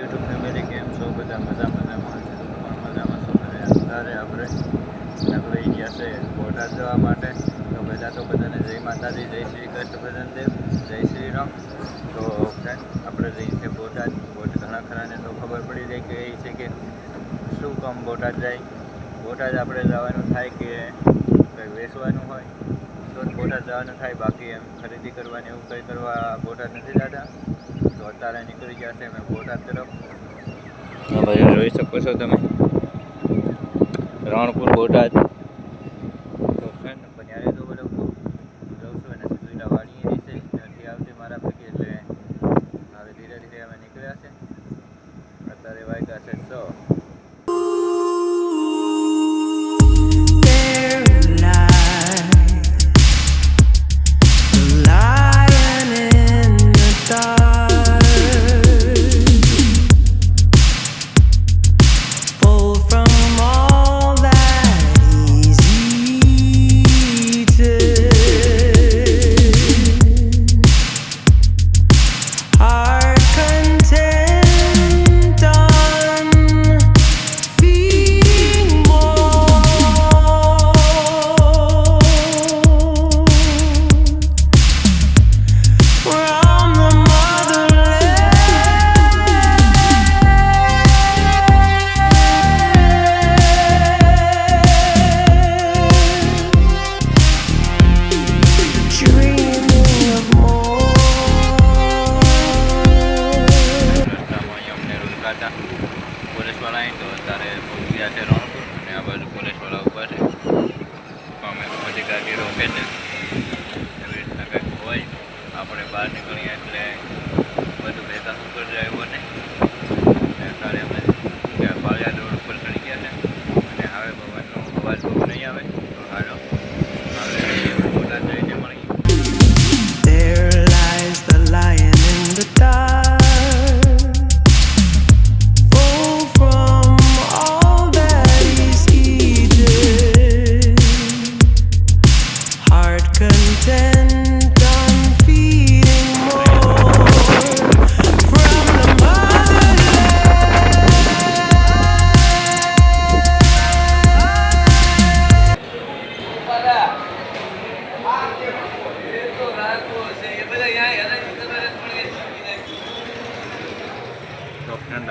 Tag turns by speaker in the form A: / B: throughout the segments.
A: YouTube family કેમ છો? બધા મજામાં છે તો પણ મજામાં છો. અને અત્યારે આપણે લઈ ગયા છે બોટાદ જવા માટે. તો પહેલાં તો બધાને જય માતાજી, જય શ્રી કૃષ્ણ ભજનદેવ, જય શ્રી રામ. તો ફ્રેન્ડ આપણે જઈએ છીએ બોટાદ. ઘણા ખરાને તો ખબર પડી જાય કે એ છે કે શું કામ બોટાદ જાય. બોટાદ આપણે જવાનું થાય કે કંઈ વેચવાનું હોય તો જ બોટાદ જવાનું થાય, બાકી એમ ખરીદી કરવાની એવું કંઈ કરવા બોટાદ નથી જતા. તો અત્યારે નીકળી ગયા છે અમે બોટાદ તરફ. ભાઈ જોઈ શકો છો તમે રણપુર બોટાદ. તો ફ્રેન્ડ બન્યા તો બધું જઉં છું અને સુવિધા વાળી છે નથી આવતી મારા પૈકી, એટલે હવે ધીરે ધીરે અમે નીકળ્યા છે. અત્યારે વાગ્યા છે 6. પોલીસવાળા અહીં તો અત્યારે પહોંચી ગયા છે રણપુર, અને આ બાજુ પોલીસવાળા ઊભા છે. અમે બધી ગાડી રોકે છે. એવી રીતના કંઈક હોય. આપણે બહાર નીકળીએ એટલે બધું ભેગા ઉપર જાય એવું નહીં. અત્યારે અમે પાળિયાદ રોડ ઉપર ચડી ગયા છે, અને હવે ભગવાનનો અવાજ બહુ નહીં આવે. તો હાલો હવે બોટાદ જઈને મળીએ.
B: There lies the lion in the dark.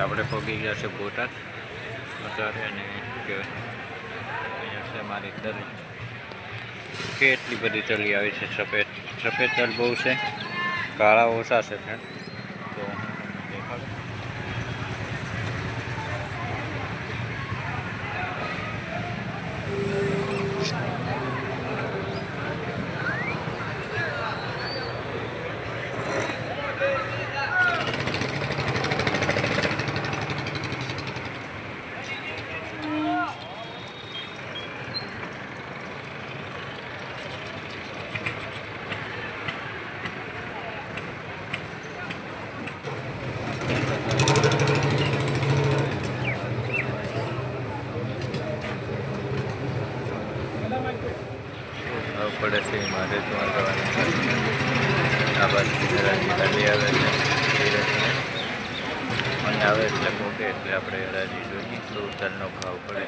A: આપણે પહોંચી ગયા છે બોટાદ અત્યારે, અને કહેવાય અહીંયા છે મારી તરી. કેટલી બધી તલી આવી છે. સફેદ તલ બહુ છે, કાળા ઓછા છે ફ્રેન્ડ. તો હું દેખાડું. પડે છે મારે જોવા જવાની. આ બાજુ હરાજી ગાડી આવે છે ધીરે ધીરે, અને આવે એટલે મોટે એટલે આપણે હરાજી જોઈએ તો તલનો ભાવ પડે.